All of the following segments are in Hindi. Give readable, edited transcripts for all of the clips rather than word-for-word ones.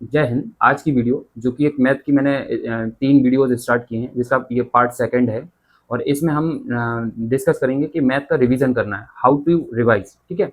जय हिंद। आज की वीडियो जो कि एक मैथ की मैंने 3 वीडियोज़ स्टार्ट किए हैं, जिसका ये पार्ट सेकंड है और इसमें हम डिस्कस करेंगे कि मैथ का रिवीजन करना है, हाउ टू रिवाइज़, ठीक है?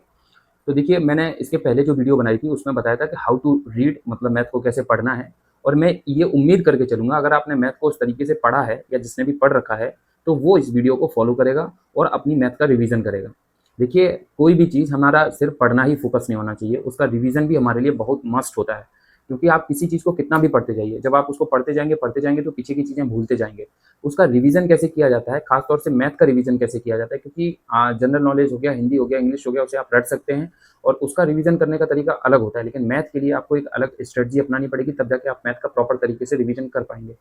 तो देखिए, मैंने इसके पहले जो वीडियो बनाई थी उसमें बताया था कि हाउ टू रीड मतलब मैथ को कैसे पढ़ना है। और मैं ये उम्मीद करके चलूँगा, अगर आपने मैथ को उस तरीके से पढ़ा है या जिसने भी पढ़ रखा है, तो वो इस वीडियो को फ़ॉलो करेगा और अपनी मैथ का रिवीजन करेगा। देखिए, कोई भी चीज़ हमारा सिर्फ़ पढ़ना ही फ़ोकस नहीं होना चाहिए, उसका रिवीजन भी हमारे लिए बहुत मस्ट होता है। क्योंकि आप किसी चीज़ को कितना भी पढ़ते जाइए, जब आप उसको पढ़ते जाएँगे तो पीछे की चीज़ें भूलते जाएँगे। उसका रिवीजन कैसे किया जाता है, ख़ास तौर से मैथ का रिवीजन कैसे किया जाता है, क्योंकि जनरल नॉलेज हो गया, हिंदी हो गया, इंग्लिश हो गया, उसे आप रट सकते हैं और उसका रिवीजन करने का तरीका अलग होता है। लेकिन मैथ के लिए आपको एक अलग स्ट्रेटजी अपनानी पड़ेगी, तब जाके आप मैथ का प्रॉपर तरीके से रिवीजन कर पाएँगे।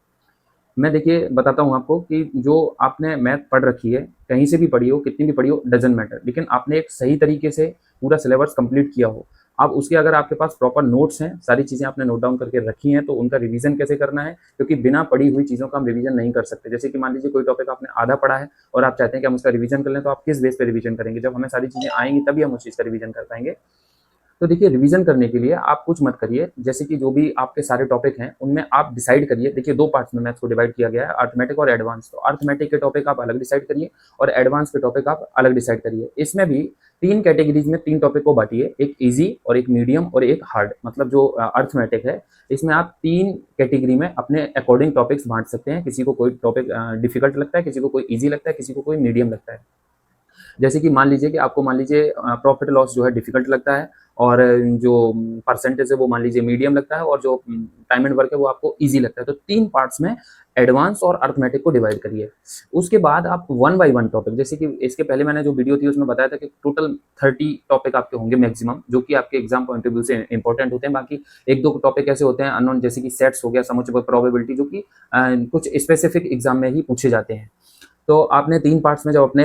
मैं देखिए बताता हूँ आपको कि जो आपने मैथ पढ़ रखी है, कहीं से भी पढ़ी हो, कितनी भी पढ़ी हो, डज़न्ट मैटर, लेकिन आपने एक सही तरीके से पूरा सिलेबस कंप्लीट किया हो। अब उसके अगर आपके पास प्रॉपर नोट्स हैं, सारी चीज़ें आपने नोट डाउन करके रखी हैं, तो उनका रिवीजन कैसे करना है, क्योंकि बिना पढ़ी हुई चीज़ों का हम रिवीजन नहीं कर सकते। जैसे कि मान लीजिए कोई टॉपिक आपने आधा पढ़ा है और आप चाहते हैं कि हम उसका रिवीजन कर लें, तो आप किस बेस पे रिवीजन करेंगे? जब हमें सारी चीज़ें आएँगी तभी हम उस चीज़ का रिवीजन कर पाएँगे। तो देखिए, रिवीजन करने के लिए आप कुछ मत करिए, जैसे कि जो भी आपके सारे टॉपिक हैं उनमें आप डिसाइड करिए। देखिए, 2 पार्ट्स में मैथ्स को डिवाइड किया गया है, अरिथमेटिक और एडवांस। तो अरिथमेटिक के टॉपिक आप अलग डिसाइड करिए और एडवांस के टॉपिक आप अलग डिसाइड करिए। इसमें भी 3 कैटेगरीज में 3 टॉपिक को बांटिए, एक ईजी और एक मीडियम और एक हार्ड। मतलब जो अरिथमेटिक है, इसमें आप 3 कैटेगरी में अपने अकॉर्डिंग टॉपिक्स बांट सकते हैं। किसी को कोई टॉपिक डिफिकल्ट लगता है, किसी को कोई ईजी लगता है, किसी को कोई मीडियम लगता है। जैसे कि मान लीजिए कि आपको मान लीजिए प्रॉफिट लॉस जो है डिफिकल्ट लगता है और जो परसेंटेज है वो मान लीजिए मीडियम लगता है और जो टाइम एंड वर्क है वो आपको ईजी लगता है। तो 3 पार्ट्स में एडवांस और अरिथमेटिक को डिवाइड करिए। उसके बाद आप वन बाय वन टॉपिक, जैसे कि इसके पहले मैंने जो वीडियो थी उसमें बताया था कि टोटल 30 टॉपिक आपके होंगे मैक्सिमम, जो कि आपके एग्जाम पॉइंट ऑफ व्यू से इंपॉर्टेंट होते हैं। बाकी 1-2 टॉपिक ऐसे होते हैं अननोन, जैसे कि सेट्स हो गया, समुच्चय प्रोबेबिलिटी, जो कि कुछ स्पेसिफिक एग्जाम में ही पूछे जाते हैं। तो आपने 3 पार्ट्स में जब अपने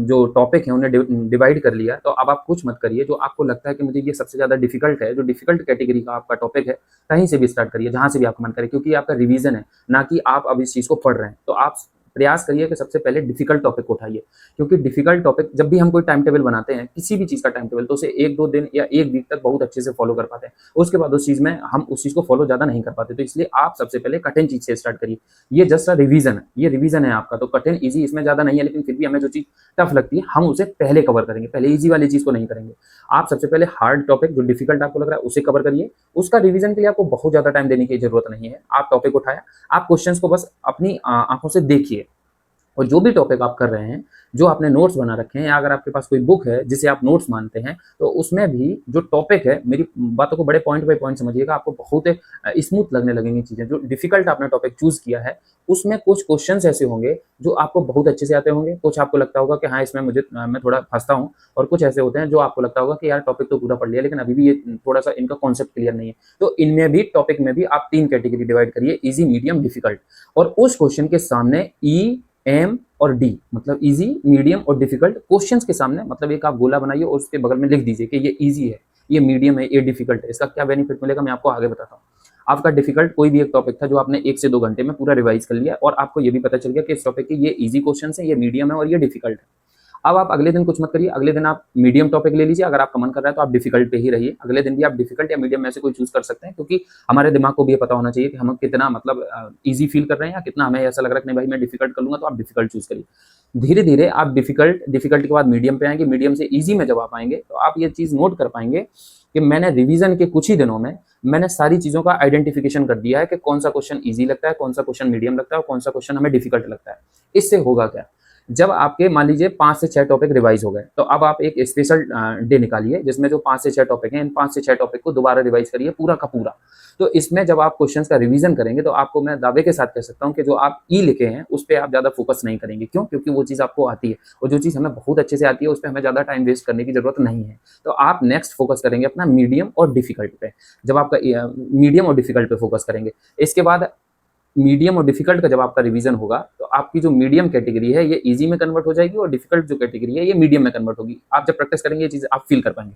जो टॉपिक हैं उन्हें डिवाइड कर लिया, तो अब आप कुछ मत करिए। जो आपको लगता है कि मुझे ये सबसे ज़्यादा डिफ़िकल्ट है, जो डिफ़िकल्ट कैटेगरी का आपका टॉपिक है, कहीं से भी स्टार्ट करिए, जहाँ से भी आपका मन करे, क्योंकि ये आपका रिवीज़न है, ना कि आप अब इस चीज़ को पढ़ रहे हैं। तो आप प्रयास करिए कि सबसे पहले डिफ़िकल्ट टॉपिक को उठाइए, क्योंकि डिफ़िकल्ट टॉपिक जब भी हम कोई टाइम टेबल बनाते हैं, किसी भी चीज़ का टाइम टेबल, तो उसे 1-2 दिन या 1 वीक तक बहुत अच्छे से फ़ॉलो कर पाते हैं। उसके बाद उस चीज़ में हम उस चीज़ को फ़ॉलो ज़्यादा नहीं कर पाते। तो इसलिए आप सबसे पहले कठिन चीज़ से स्टार्ट करिए। ये जस्ट रिवीजन है, ये रिवीजन है आपका। तो कठिन ईजी इसमें ज़्यादा नहीं है, लेकिन फिर भी हमें जो चीज़ टफ लगती है हम उसे पहले कवर करेंगे, पहले ईजी वाली चीज़ को नहीं करेंगे। आप सबसे पहले हार्ड टॉपिक जो डिफिकल्ट आपको लग रहा है उसे कवर करिए। उसका रिवीजन के लिए आपको बहुत ज़्यादा टाइम देने की जरूरत नहीं है। आप टॉपिक उठाया, आप क्वेश्चंस को बस अपनी आंखों से देखिए और जो भी टॉपिक आप कर रहे हैं, जो आपने नोट्स बना रखे हैं, या अगर आपके पास कोई बुक है जिसे आप नोट्स मानते हैं, तो उसमें भी जो टॉपिक है, मेरी बातों को बड़े पॉइंट बाय पॉइंट समझिएगा, आपको बहुत स्मूथ लगने लगेंगी चीज़ें। जो डिफिकल्ट आपने टॉपिक चूज़ किया है, उसमें कुछ क्वेश्चंस ऐसे होंगे जो आपको बहुत अच्छे से आते होंगे, कुछ आपको लगता होगा कि हाँ, इसमें मैं थोड़ा फँसता हूँ, और कुछ ऐसे होते हैं जो आपको लगता होगा कि यार टॉपिक तो पूरा पढ़ लिया, लेकिन अभी भी ये थोड़ा-सा इनका कॉन्सेप्ट क्लियर नहीं है। तो इनमें भी टॉपिक में भी आप 3 कैटेगरी डिवाइड करिए, ईज़ी, मीडियम, डिफिकल्ट। और उस क्वेश्चन के सामने ई, एम और डी, मतलब इजी, मीडियम और डिफिकल्ट क्वेश्चंस के सामने, मतलब एक आप गोला बनाइए और उसके बगल में लिख दीजिए कि ये इजी है, ये मीडियम है, ये डिफिकल्ट है। इसका क्या बेनिफिट मिलेगा मैं आपको आगे बताता हूँ। आपका डिफिकल्ट कोई भी एक टॉपिक था जो आपने 1 से 2 घंटे में पूरा रिवाइज कर लिया और आपको ये भी पता चल गया कि इस टॉपिक के ये इजी क्वेश्चन है, ये मीडियम है और ये डिफिकल्ट है। अब आप अगले दिन कुछ मत करिए, अगले दिन आप मीडियम टॉपिक ले लीजिए। अगर आपका मन कर रहा है तो आप डिफिकल्ट पे ही रहिए। अगले दिन भी आप डिफिकल्ट या मीडियम में से कोई चूज कर सकते हैं, क्योंकि हमारे दिमाग को भी ये पता होना चाहिए कि हम कितना मतलब ईजी फील कर रहे हैं या कितना हमें ऐसा लग रहा है कि नहीं भाई मैं डिफिकल्ट कर लूंगा, तो आप डिफिकल्ट चूज करिए। धीरे धीरे आप डिफिकल्ट के बाद मीडियम पे आएंगे, मीडियम से ईजी में जब आप आएंगे तो आप ये चीज नोट कर पाएंगे कि मैंने रिवीजन के कुछ ही दिनों में मैंने सारी चीजों का आइडेंटिफिकेशन कर दिया है कि कौन सा क्वेश्चन ईजी लगता है, कौन सा क्वेश्चन मीडियम लगता है और कौन सा क्वेश्चन हमें डिफिकल्ट लगता है। इससे होगा क्या, जब आपके मान लीजिए 5 से 6 टॉपिक रिवाइज हो गए, तो अब आप एक स्पेशल डे निकालिए जिसमें जो 5 से 6 टॉपिक हैं, इन 5 से 6 टॉपिक को दोबारा रिवाइज करिए पूरा का पूरा। तो इसमें जब आप क्वेश्चंस का रिवीजन करेंगे तो आपको मैं दावे के साथ कह सकता हूं कि जो आप ई लिखे हैं उस पर आप ज्यादा फोकस नहीं करेंगे। क्यों? क्योंकि वो चीज आपको आती है और जो चीज हमें बहुत अच्छे से आती है उस पर हमें ज्यादा टाइम वेस्ट करने की जरूरत नहीं है। तो आप नेक्स्ट फोकस करेंगे अपना मीडियम और डिफिकल्ट पे। जब आपका मीडियम और डिफिकल्ट पे फोकस करेंगे, इसके बाद मीडियम और डिफिकल्ट का जब आपका रिवीजन होगा तो आपकी जो मीडियम कैटेगरी है ये इजी में कन्वर्ट हो जाएगी और डिफिकल्ट जो कैटेगरी है ये मीडियम में कन्वर्ट होगी। आप जब प्रैक्टिस करेंगे ये चीज आप फील कर पाएंगे।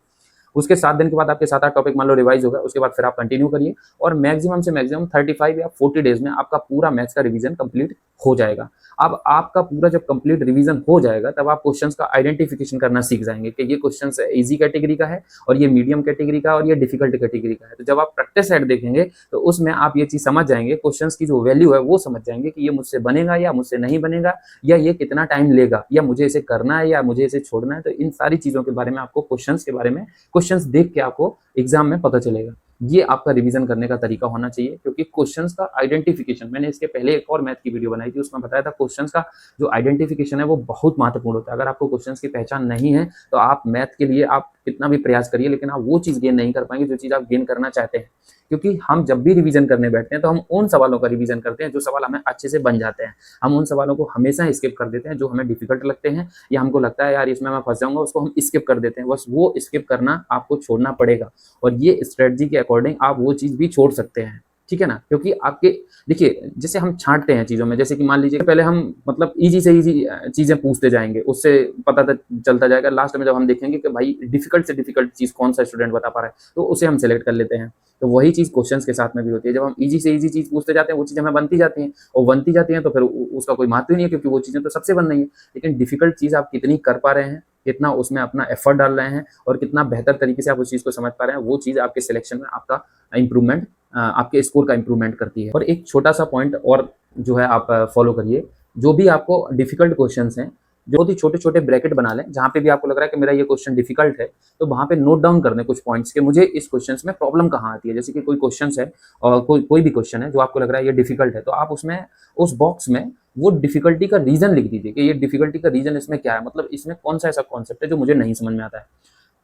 उसके 7 दिन के बाद आपके 7-8 टॉपिक मान लो रिवाइज हो गए, उसके बाद फिर आप कंटिन्यू करिए और मैक्सिमम से मैक्सिमम 35 या 40 डेज में आपका पूरा मैथ्स का रिवीजन कंप्लीट हो जाएगा। अब आपका पूरा जब कंप्लीट रिवीजन हो जाएगा तब आप क्वेश्चंस का आइडेंटिफिकेशन करना सीख जाएंगे कि ये क्वेश्चंस इजी कैटेगरी का है और ये मीडियम कैटेगरी का और ये डिफिकल्ट कैटेगरी का है। तो जब आप प्रैक्टिस सेट देखेंगे तो उसमें आप ये चीज समझ जाएंगे, क्वेश्चंस की जो वैल्यू है वो समझ जाएंगे कि ये मुझसे बनेगा या मुझसे नहीं बनेगा, या ये कितना टाइम लेगा, या मुझे इसे करना है या मुझे इसे छोड़ना है। तो इन सारी चीजों के बारे में आपको क्वेश्चंस के बारे में क्वेश्चंस देख के आपको एग्जाम में पता चलेगा। ये आपका रिवीजन करने का तरीका होना चाहिए, क्योंकि क्वेश्चंस का आइडेंटिफिकेशन, मैंने इसके पहले एक और मैथ की वीडियो बनाई थी, उसमें बताया था क्वेश्चंस का जो आइडेंटिफिकेशन है वो बहुत महत्वपूर्ण होता है। अगर आपको क्वेश्चंस की पहचान नहीं है तो आप मैथ के लिए आप कितना भी प्रयास करिए लेकिन आप वो चीज गेन नहीं कर पाएंगे जो चीज आप गेन करना चाहते हैं। क्योंकि हम जब भी रिवीजन करने बैठते हैं तो हम उन सवालों का रिवीजन करते हैं जो सवाल हमें अच्छे से बन जाते हैं। हम उन सवालों को हमेशा स्किप कर देते हैं जो हमें डिफिकल्ट लगते हैं या हमको लगता है यार इसमें मैं फंस जाऊंगा, उसको हम स्किप कर देते हैं। बस वो स्किप करना आपको छोड़ना पड़ेगा और ये स्ट्रेटजी के अकॉर्डिंग आप वो चीज भी छोड़ सकते हैं, ठीक है ना। क्योंकि आपके देखिए जैसे हम छांटते हैं चीजों में, जैसे कि मान लीजिए पहले हम मतलब इजी से इजी चीजें पूछते जाएंगे, उससे पता चलता जाएगा। लास्ट में जब हम देखेंगे कि भाई डिफिकल्ट से डिफिकल्ट चीज कौन सा स्टूडेंट बता पा रहा है तो उसे हम सेलेक्ट कर लेते हैं। तो वही चीज क्वेश्चंस के साथ में भी होती है। जब हम इजी से इजी चीज पूछते जाते हैं वो चीजें हमें बनती जाती हैं और बनती जाती हैं तो फिर उसका कोई महत्व ही नहीं है, क्योंकि वो चीजें तो सबसे बन रही है। लेकिन डिफिकल्ट चीज आप कितनी कर पा रहे हैं, कितना उसमें अपना एफर्ट डाल रहे हैं और कितना बेहतर तरीके से आप उस चीज को समझ पा रहे हैं, वो चीज आपके सिलेक्शन में आपका इंप्रूवमेंट, आपके स्कोर का इंप्रूवमेंट करती है। और एक छोटा सा पॉइंट और जो है आप फॉलो करिए, जो भी आपको डिफिकल्ट क्वेश्चंस हैं जो बहुत ही छोटे छोटे ब्रैकेट बना लें, जहां पे भी आपको लग रहा है कि मेरा ये क्वेश्चन डिफिकल्ट है तो वहां पे नोट डाउन कर दें कुछ पॉइंट्स के मुझे इस क्वेश्चन में प्रॉब्लम कहाँ आती है। जैसे कि कोई क्वेश्चन है और कोई भी क्वेश्चन है जो आपको लग रहा है ये डिफिकल्ट है, तो आप उसमें उस बॉक्स में वो डिफिकल्टी का रीजन लिख दीजिए कि ये डिफिकल्टी का रीजन इसमें क्या है, मतलब इसमें कौन सा ऐसा कॉन्सेप्ट है जो मुझे नहीं समझ में आता है।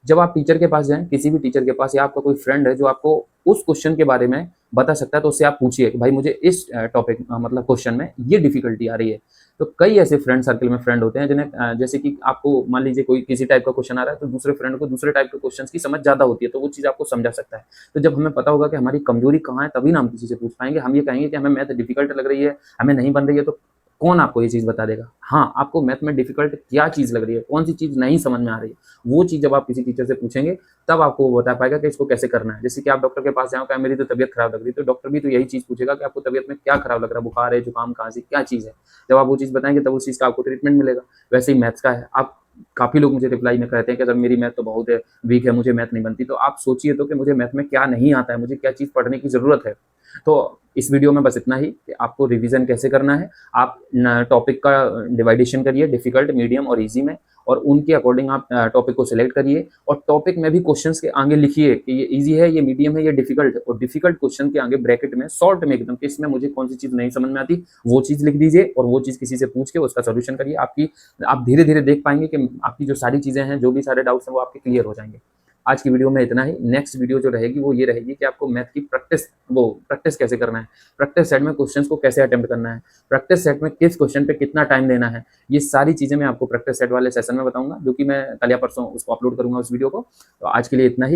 जब आप टीचर के पास जाएं, किसी भी टीचर के पास, या आपका कोई फ्रेंड है जो आपको उस क्वेश्चन के बारे में बता सकता है, तो उससे आप पूछिए कि भाई मुझे इस टॉपिक मतलब क्वेश्चन में ये डिफिकल्टी आ रही है। तो कई ऐसे फ्रेंड सर्कल में फ्रेंड होते हैं जिन्हें जैसे कि आपको मान लीजिए कोई किसी टाइप का क्वेश्चन आ रहा है तो दूसरे फ्रेंड को दूसरे टाइप के क्वेश्चन की समझ ज्यादा होती है, तो वो चीज आपको समझा सकता है। तो जब हमें पता होगा कि हमारी कमजोरी कहाँ है तभी ना हम किसी से पूछ पाएंगे। हम ये कहेंगे कि हमें मैथ डिफिकल्ट लग रही है, हमें नहीं बन रही है, तो कौन आपको ये चीज़ बता देगा। हाँ, आपको मैथ में डिफिकल्ट क्या चीज़ लग रही है, कौन सी चीज़ नहीं समझ में आ रही है, वो चीज़ जब आप किसी टीचर से पूछेंगे तब आपको वो बता पाएगा कि इसको कैसे करना है। जैसे कि आप डॉक्टर के पास जाओ, क्या मेरी तो तबियत खराब लग रही है, तो डॉक्टर भी तो यही चीज़ पूछेगा कि आपको तबियत में क्या खराब लग रहा है, बुखार है, जुकाम, खांसी, क्या चीज़ है। जब आप वो चीज़ बताएंगे तब उस चीज़ का आपको ट्रीटमेंट मिलेगा। वैसे ही मैथ्स का है। आप काफ़ी लोग मुझे रिप्लाई में कहते हैं कि सर मेरी मैथ तो बहुत वीक है, मुझे मैथ नहीं बनती। तो आप सोचिए तो कि मुझे मैथ में क्या नहीं आता है, मुझे क्या चीज़ पढ़ने की ज़रूरत है। तो इस वीडियो में बस इतना ही कि आपको रिवीजन कैसे करना है। आप टॉपिक का डिवाइडेशन करिए डिफिकल्ट, मीडियम और इजी में, और उनके अकॉर्डिंग आप टॉपिक को सिलेक्ट करिए और टॉपिक में भी क्वेश्चंस के आगे लिखिए कि ये इजी है, ये मीडियम है, ये डिफिकल्ट है। और डिफिकल्ट क्वेश्चन के आगे ब्रैकेट में शॉर्ट में एकदम कि इसमें मुझे कौन सी चीज़ नहीं समझ में आती वो चीज़ लिख दीजिए और वो चीज़ किसी से पूछ के उसका सोल्यूशन करिए। आप धीरे धीरे देख पाएंगे कि आपकी जो सारी चीज़ें हैं, जो भी सारे डाउट्स हैं वो आपके क्लियर हो जाएंगे। आज की वीडियो में इतना ही। नेक्स्ट वीडियो जो रहेगी वो ये रहेगी कि आपको मैथ की प्रैक्टिस कैसे करना है, प्रैक्टिस सेट में क्वेश्चंस को कैसे अटेम्प्ट करना है, प्रैक्टिस सेट में किस क्वेश्चन पे कितना टाइम देना है। ये सारी चीज़ें मैं आपको प्रैक्टिस सेट वाले सेशन में बताऊंगा, जो कि मैं कल या परसों उसको अपलोड करूंगा उस वीडियो को। तो आज के लिए इतना ही।